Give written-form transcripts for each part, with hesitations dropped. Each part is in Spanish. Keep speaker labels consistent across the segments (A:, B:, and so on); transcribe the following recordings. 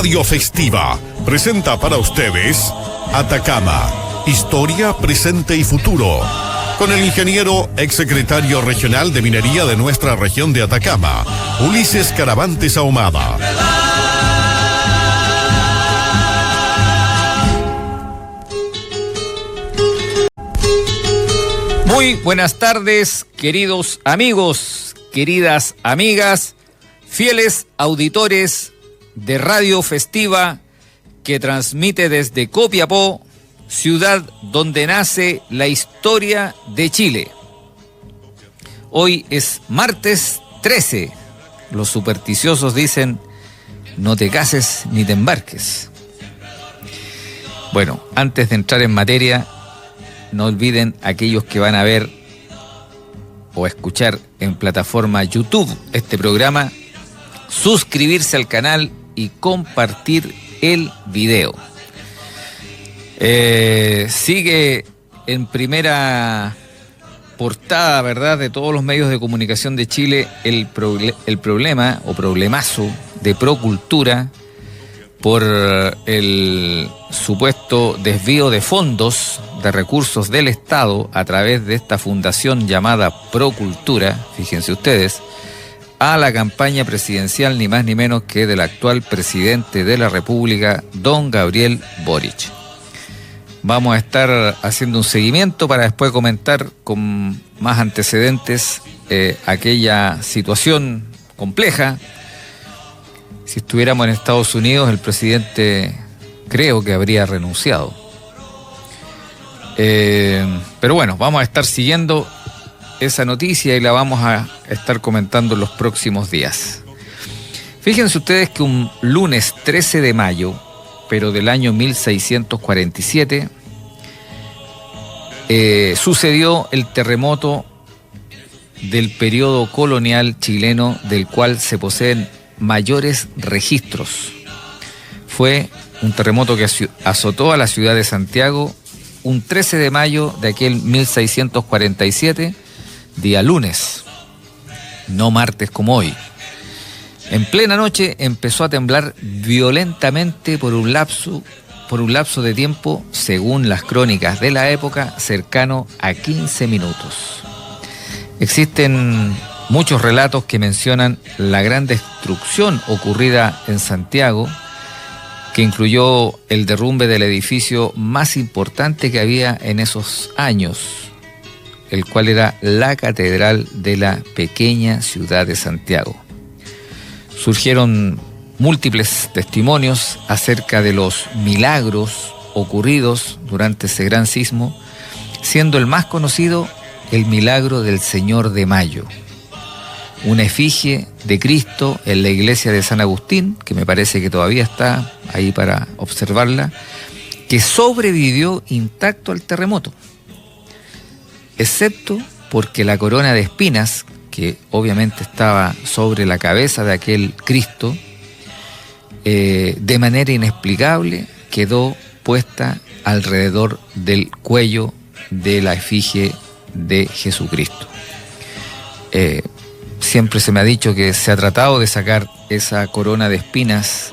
A: Radio Festiva presenta para ustedes Atacama, historia, presente y futuro, con el ingeniero exsecretario regional de minería de nuestra región de Atacama, Ulises Caravantes Ahumada.
B: Muy buenas tardes, queridos amigos, queridas amigas, fieles auditores de Radio Festiva, que transmite desde Copiapó, ciudad donde nace la historia de Chile. Hoy es martes 13. Los supersticiosos dicen: no te cases ni te embarques. Bueno, antes de entrar en materia, no olviden, aquellos que van a ver o escuchar en plataforma YouTube este programa, suscribirse al canal y compartir el video. Sigue en primera portada, ¿verdad?, de todos los medios de comunicación de Chile el problema o problemazo de Procultura por el supuesto desvío de fondos, de recursos del Estado a través de esta fundación llamada Procultura, fíjense ustedes, a la campaña presidencial ni más ni menos que del actual presidente de la República, don Gabriel Boric. Vamos a estar haciendo un seguimiento para después comentar con más antecedentes aquella situación compleja. Si estuviéramos en Estados Unidos, el presidente creo que habría renunciado. Pero bueno, vamos a estar siguiendo esa noticia y la vamos a estar comentando en los próximos días. Fíjense ustedes que un lunes 13 de mayo, pero del año 1647, sucedió el terremoto del periodo colonial chileno, del cual se poseen mayores registros. Fue un terremoto que azotó a la ciudad de Santiago un 13 de mayo de aquel 1647, día lunes, no martes como hoy. En plena noche empezó a temblar violentamente por un lapso de tiempo, según las crónicas de la época, cercano a 15 minutos. Existen muchos relatos que mencionan la gran destrucción ocurrida en Santiago, que incluyó el derrumbe del edificio más importante que había en esos años, el cual era la catedral de la pequeña ciudad de Santiago. Surgieron múltiples testimonios acerca de los milagros ocurridos durante ese gran sismo, siendo el más conocido el milagro del Señor de Mayo, una efigie de Cristo en la iglesia de San Agustín, que me parece que todavía está ahí para observarla, que sobrevivió intacto al terremoto, excepto porque la corona de espinas, que obviamente estaba sobre la cabeza de aquel Cristo, de manera inexplicable quedó puesta alrededor del cuello de la efigie de Jesucristo. Siempre se me ha dicho que se ha tratado de sacar esa corona de espinas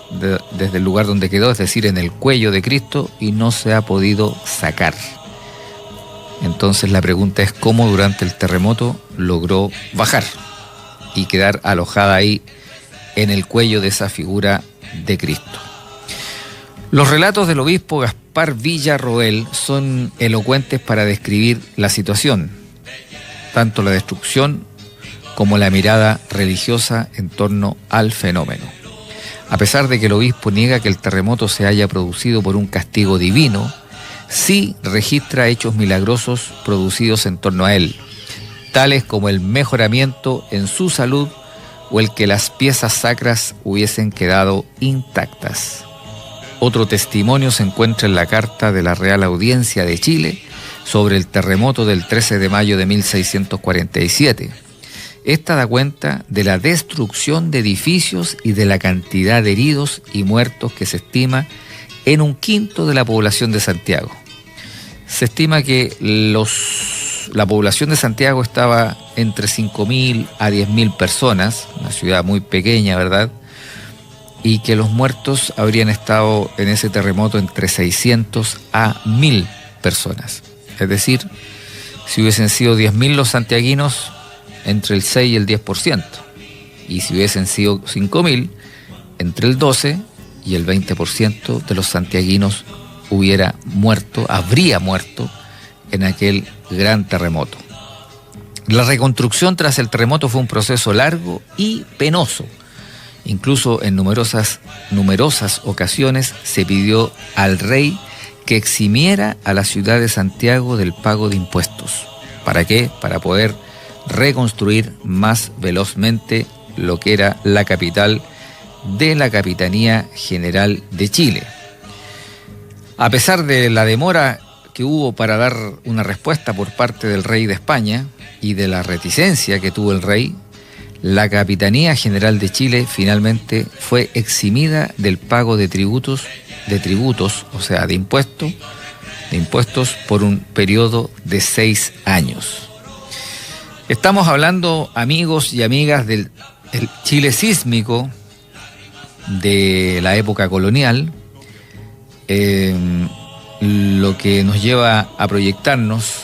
B: desde el lugar donde quedó, es decir, en el cuello de Cristo, y no se ha podido sacar. Entonces la pregunta es cómo durante el terremoto logró bajar y quedar alojada ahí en el cuello de esa figura de Cristo. Los relatos del obispo Gaspar Villarroel son elocuentes para describir la situación, tanto la destrucción como la mirada religiosa en torno al fenómeno. A pesar de que el obispo niega que el terremoto se haya producido por un castigo divino, sí registra hechos milagrosos producidos en torno a él, tales como el mejoramiento en su salud o el que las piezas sacras hubiesen quedado intactas. Otro testimonio se encuentra en la carta de la Real Audiencia de Chile sobre el terremoto del 13 de mayo de 1647. Esta da cuenta de la destrucción de edificios y de la cantidad de heridos y muertos que se estima en 1/5 de la población de Santiago. Se estima que la población de Santiago estaba entre 5.000 a 10.000 personas, una ciudad muy pequeña, ¿verdad? y que los muertos habrían estado en ese terremoto entre 600 a 1000 personas. Es decir, si hubiesen sido 10.000 los santiaguinos, entre el 6 y el 10%. Y si hubiesen sido 5.000, entre el 12 y el 20% de los santiaguinos habría muerto en aquel gran terremoto. La reconstrucción tras el terremoto fue un proceso largo y penoso. Incluso en numerosas ocasiones se pidió al rey que eximiera a la ciudad de Santiago del pago de impuestos. ¿Para qué? Para poder reconstruir más velozmente lo que era la capital de la Capitanía General de Chile. A pesar de la demora que hubo para dar una respuesta por parte del rey de España y de la reticencia que tuvo el rey, la Capitanía General de Chile finalmente fue eximida del pago de tributos, o sea, de impuestos por un periodo de 6 años. Estamos hablando, amigos y amigas, del Chile sísmico de la época colonial, lo que nos lleva a proyectarnos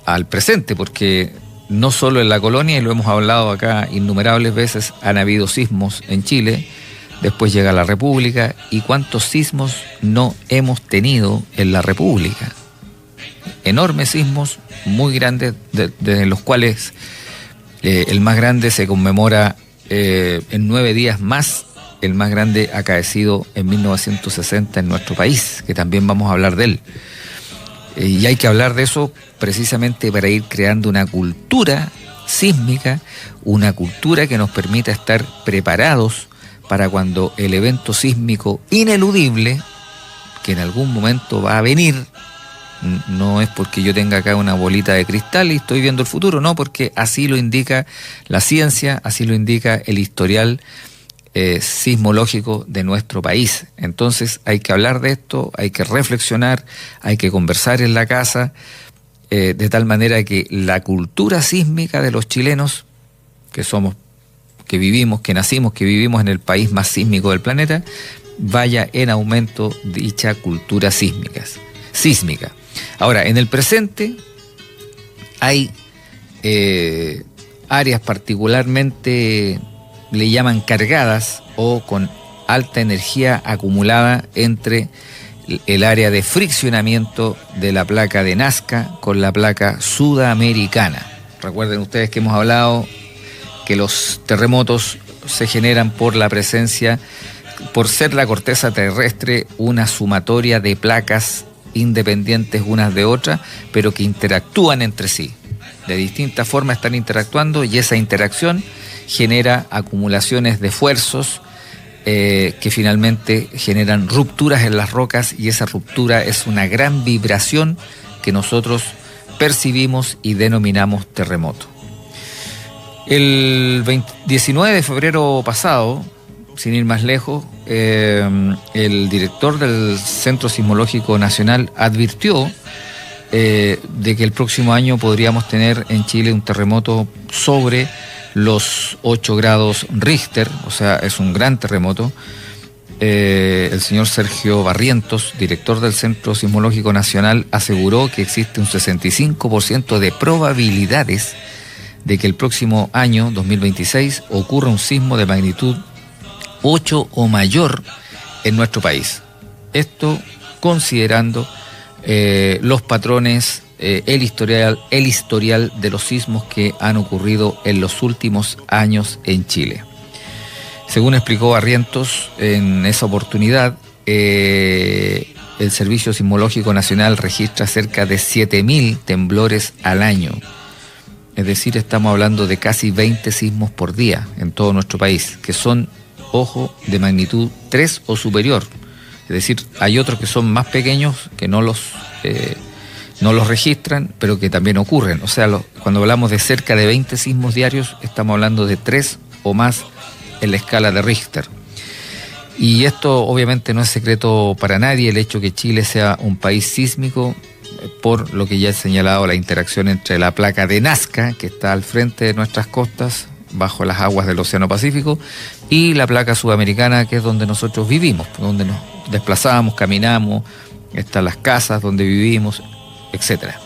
B: al presente, porque no solo en la colonia, y lo hemos hablado acá innumerables veces, han habido sismos en Chile, después llega la República, y cuántos sismos no hemos tenido en la República. Enormes sismos, muy grandes, de los cuales el más grande se conmemora en 9 días más, el más grande acaecido en 1960 en nuestro país, que también vamos a hablar de él. Y hay que hablar de eso precisamente para ir creando una cultura sísmica, una cultura que nos permita estar preparados para cuando el evento sísmico ineludible, que en algún momento va a venir, no es porque yo tenga acá una bolita de cristal y estoy viendo el futuro, no, porque así lo indica la ciencia, así lo indica el historial sismológico de nuestro país. Entonces hay que hablar de esto, hay que reflexionar, hay que conversar en la casa, de tal manera que la cultura sísmica de los chilenos, que vivimos, que nacimos, que vivimos en el país más sísmico del planeta, vaya en aumento dicha cultura sísmica. Ahora, en el presente hay áreas particularmente, le llaman cargadas, o con alta energía acumulada entre el área de friccionamiento de la placa de Nazca con la placa sudamericana. Recuerden ustedes que hemos hablado que los terremotos se generan por la presencia, por ser la corteza terrestre una sumatoria de placas independientes unas de otras, pero que interactúan entre sí. De distintas formas están interactuando, y esa interacción genera acumulaciones de esfuerzos que finalmente generan rupturas en las rocas, y esa ruptura es una gran vibración que nosotros percibimos y denominamos terremoto. El 19 de febrero pasado, sin ir más lejos, el director del Centro Sismológico Nacional advirtió de que el próximo año podríamos tener en Chile un terremoto sobre los 8 grados Richter, o sea, es un gran terremoto. El señor Sergio Barrientos, director del Centro Sismológico Nacional, aseguró que existe un 65% de probabilidades de que el próximo año, 2026, ocurra un sismo de magnitud 8 o mayor en nuestro país. Esto considerando los patrones, el historial de los sismos que han ocurrido en los últimos años en Chile. Según explicó Barrientos en esa oportunidad, el Servicio Sismológico Nacional registra cerca de 7.000 temblores al año. Es decir, estamos hablando de casi 20 sismos por día en todo nuestro país, que son, ojo, de magnitud 3 o superior. Es decir, hay otros que son más pequeños, que no los registran, pero que también ocurren. O sea, cuando hablamos de cerca de 20 sismos diarios, estamos hablando de 3 o más en la escala de Richter. Y esto obviamente no es secreto para nadie, el hecho que Chile sea un país sísmico, por lo que ya he señalado, la interacción entre la placa de Nazca, que está al frente de nuestras costas, bajo las aguas del Océano Pacífico, y la placa sudamericana, que es donde nosotros vivimos, donde nos desplazamos, caminamos, están las casas donde vivimos, etcétera.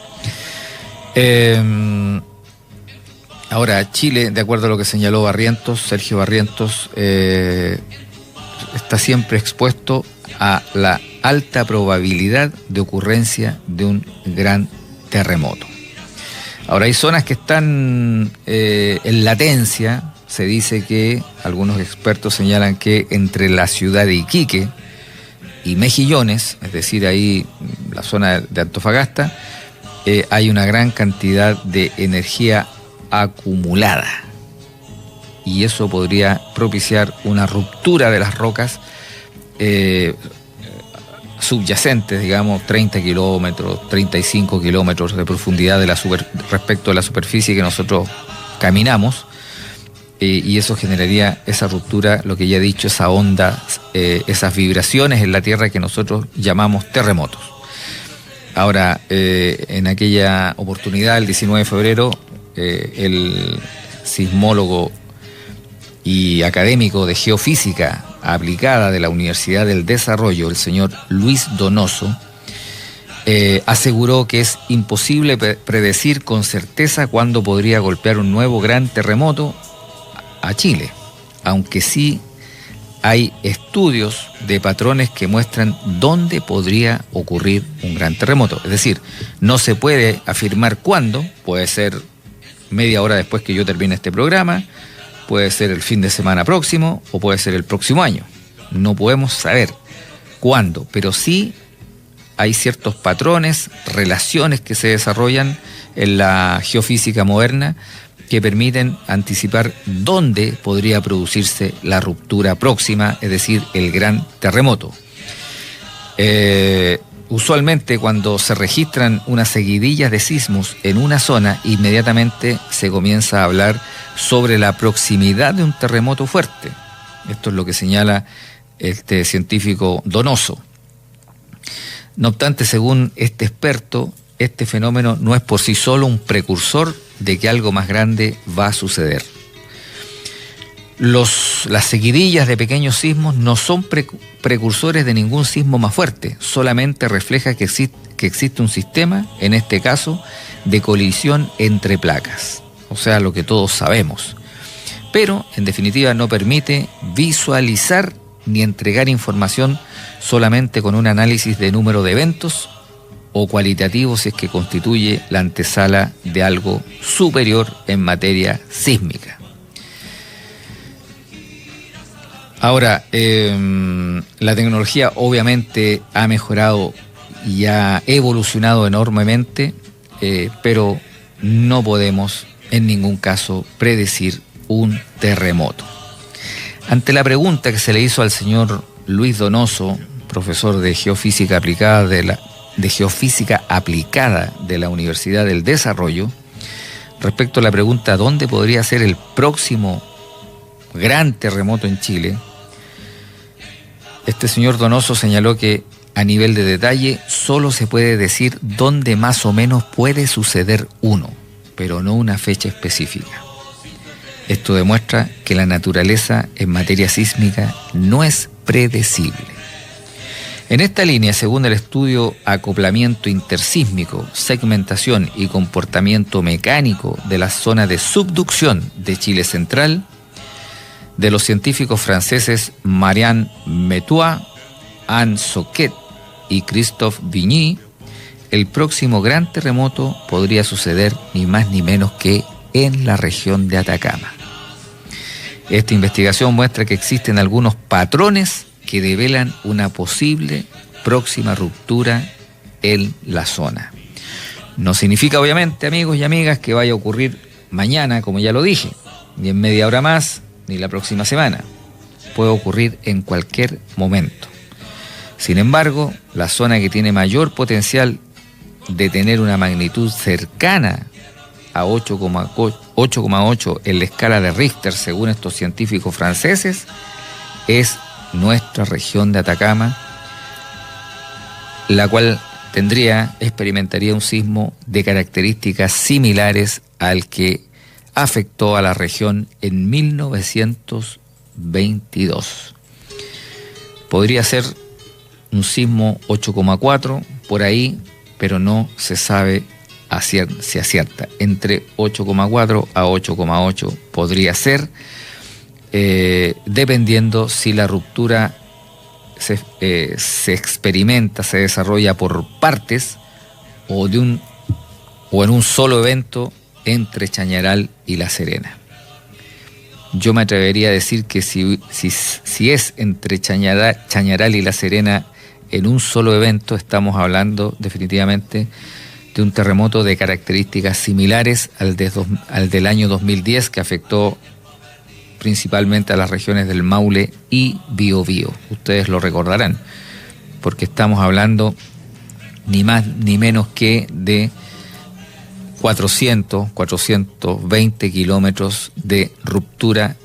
B: Ahora, Chile, de acuerdo a lo que señaló Sergio Barrientos, está siempre expuesto a la alta probabilidad de ocurrencia de un gran terremoto. Ahora, hay zonas que están en latencia. Se dice que algunos expertos señalan que entre la ciudad de Iquique y Mejillones, es decir, ahí la zona de Antofagasta, hay una gran cantidad de energía acumulada, y eso podría propiciar una ruptura de las rocas subyacentes, digamos, 30 kilómetros, 35 kilómetros de profundidad respecto a la superficie que nosotros caminamos, y eso generaría esa ruptura, lo que ya he dicho, esa onda, esas vibraciones en la Tierra que nosotros llamamos terremotos. Ahora, en aquella oportunidad, el 19 de febrero, el sismólogo y académico de geofísica aplicada de la Universidad del Desarrollo, el señor Luis Donoso, aseguró que es imposible predecir con certeza cuándo podría golpear un nuevo gran terremoto a Chile, aunque sí hay estudios de patrones que muestran dónde podría ocurrir un gran terremoto. Es decir, no se puede afirmar cuándo, puede ser media hora después que yo termine este programa, puede ser el fin de semana próximo o puede ser el próximo año. No podemos saber cuándo, pero sí hay ciertos patrones, relaciones que se desarrollan en la geofísica moderna que permiten anticipar dónde podría producirse la ruptura próxima, es decir, el gran terremoto. Usualmente cuando se registran unas seguidillas de sismos en una zona, inmediatamente se comienza a hablar sobre la proximidad de un terremoto fuerte. Esto es lo que señala este científico Donoso. No obstante, según este experto, este fenómeno no es por sí solo un precursor de que algo más grande va a suceder. Las seguidillas de pequeños sismos no son precursores de ningún sismo más fuerte, solamente refleja que existe un sistema, en este caso, de colisión entre placas, o sea, lo que todos sabemos. Pero, en definitiva, no permite visualizar ni entregar información solamente con un análisis de número de eventos o cualitativo si es que constituye la antesala de algo superior en materia sísmica. Ahora, la tecnología obviamente ha mejorado y ha evolucionado enormemente, pero no podemos en ningún caso predecir un terremoto. Ante la pregunta que se le hizo al señor Luis Donoso, profesor de geofísica aplicada de geofísica aplicada de la Universidad del Desarrollo, respecto a la pregunta ¿dónde podría ser el próximo gran terremoto en Chile?, este señor Donoso señaló que a nivel de detalle solo se puede decir dónde más o menos puede suceder uno, pero no una fecha específica. Esto demuestra que la naturaleza en materia sísmica no es predecible. En esta línea, según el estudio Acoplamiento Intersísmico, Segmentación y Comportamiento Mecánico de la Zona de Subducción de Chile Central, de los científicos franceses Marianne Metua, Anne Soquet y Christophe Vigny, el próximo gran terremoto podría suceder ni más ni menos que en la región de Atacama. Esta investigación muestra que existen algunos patrones que develan una posible próxima ruptura en la zona. No significa, obviamente, amigos y amigas, que vaya a ocurrir mañana, como ya lo dije, ni en media hora más, ni la próxima semana. Puede ocurrir en cualquier momento. Sin embargo, la zona que tiene mayor potencial de tener una magnitud cercana a 8,8 en la escala de Richter, según estos científicos franceses, es nuestra región de Atacama, la cual experimentaría un sismo de características similares al que afectó a la región en 1922. Podría ser un sismo 8,4 por ahí, pero no se sabe si acierta. Entre 8,4 a 8,8 podría ser, dependiendo si la ruptura se experimenta, se desarrolla por partes o en un solo evento entre Chañaral y La Serena. Yo me atrevería a decir que si es entre Chañaral y La Serena en un solo evento, estamos hablando definitivamente de un terremoto de características similares al del año 2010, que afectó principalmente a las regiones del Maule y Biobío. Ustedes lo recordarán, porque estamos hablando ni más ni menos que de 420 kilómetros de ruptura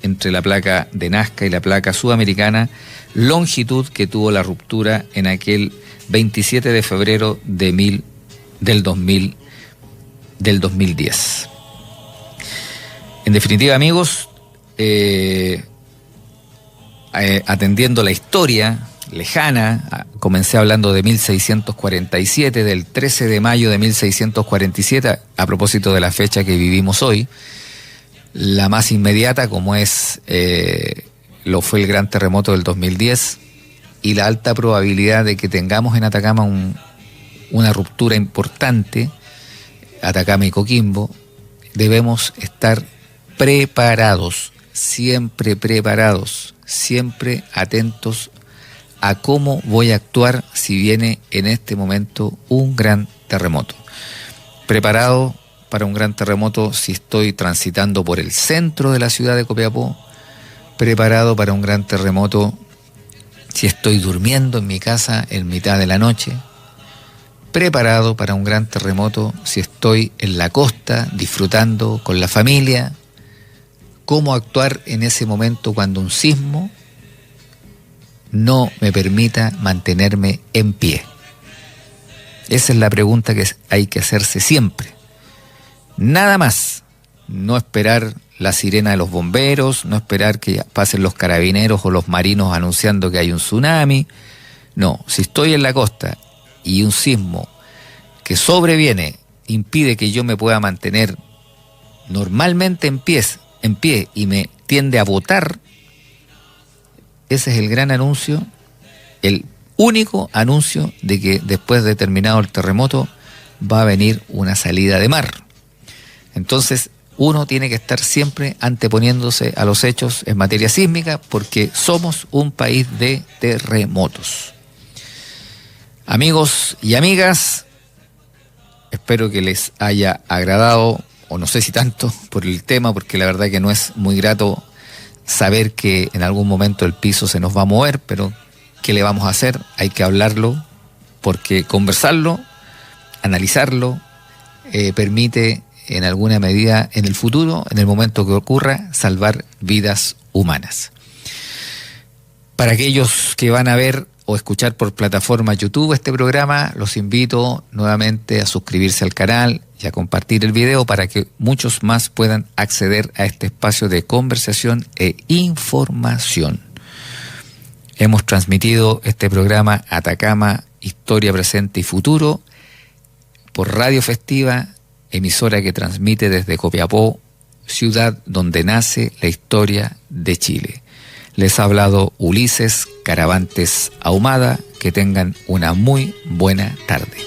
B: entre la placa de Nazca y la placa sudamericana, longitud que tuvo la ruptura en aquel 27 de febrero del 2010. En definitiva, amigos, atendiendo la historia lejana, comencé hablando de 1647, del 13 de mayo de 1647, a propósito de la fecha que vivimos hoy. La más inmediata, como lo fue el gran terremoto del 2010, y la alta probabilidad de que tengamos en Atacama una ruptura importante, Atacama y Coquimbo. Debemos estar preparados, siempre atentos a cómo voy a actuar si viene en este momento un gran terremoto. Preparado para un gran terremoto si estoy transitando por el centro de la ciudad de Copiapó. Preparado para un gran terremoto si estoy durmiendo en mi casa en mitad de la noche. Preparado para un gran terremoto si estoy en la costa disfrutando con la familia. ¿Cómo actuar en ese momento cuando un sismo no me permita mantenerme en pie? Esa es la pregunta que hay que hacerse siempre. Nada más. No esperar la sirena de los bomberos, no esperar que pasen los carabineros o los marinos anunciando que hay un tsunami. No, si estoy en la costa y un sismo que sobreviene impide que yo me pueda mantener normalmente en pie y me tiende a botar, ese es el gran anuncio, el único anuncio de que después de terminado el terremoto va a venir una salida de mar. Entonces, uno tiene que estar siempre anteponiéndose a los hechos en materia sísmica, porque somos un país de terremotos. Amigos y amigas, espero que les haya agradado, o no sé si tanto, por el tema, porque la verdad que no es muy grato saber que en algún momento el piso se nos va a mover, pero ¿qué le vamos a hacer? Hay que hablarlo, porque conversarlo, analizarlo, permite en alguna medida en el futuro, en el momento que ocurra, salvar vidas humanas. Para aquellos que van a ver o escuchar por plataforma YouTube este programa, los invito nuevamente a suscribirse al canal y a compartir el video para que muchos más puedan acceder a este espacio de conversación e información. Hemos transmitido este programa Atacama, Historia, Presente y Futuro por Radio Festiva, emisora que transmite desde Copiapó, ciudad donde nace la historia de Chile. Les ha hablado Ulises Caravantes Ahumada. Que tengan una muy buena tarde.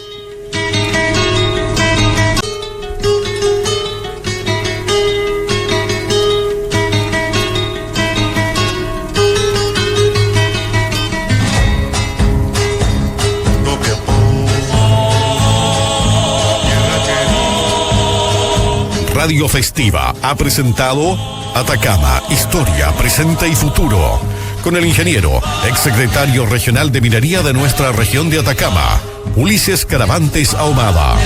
A: Radio Festiva ha presentado Atacama, Historia, Presente y Futuro, con el ingeniero, exsecretario regional de Minería de nuestra región de Atacama, Ulises Caravantes Ahumada.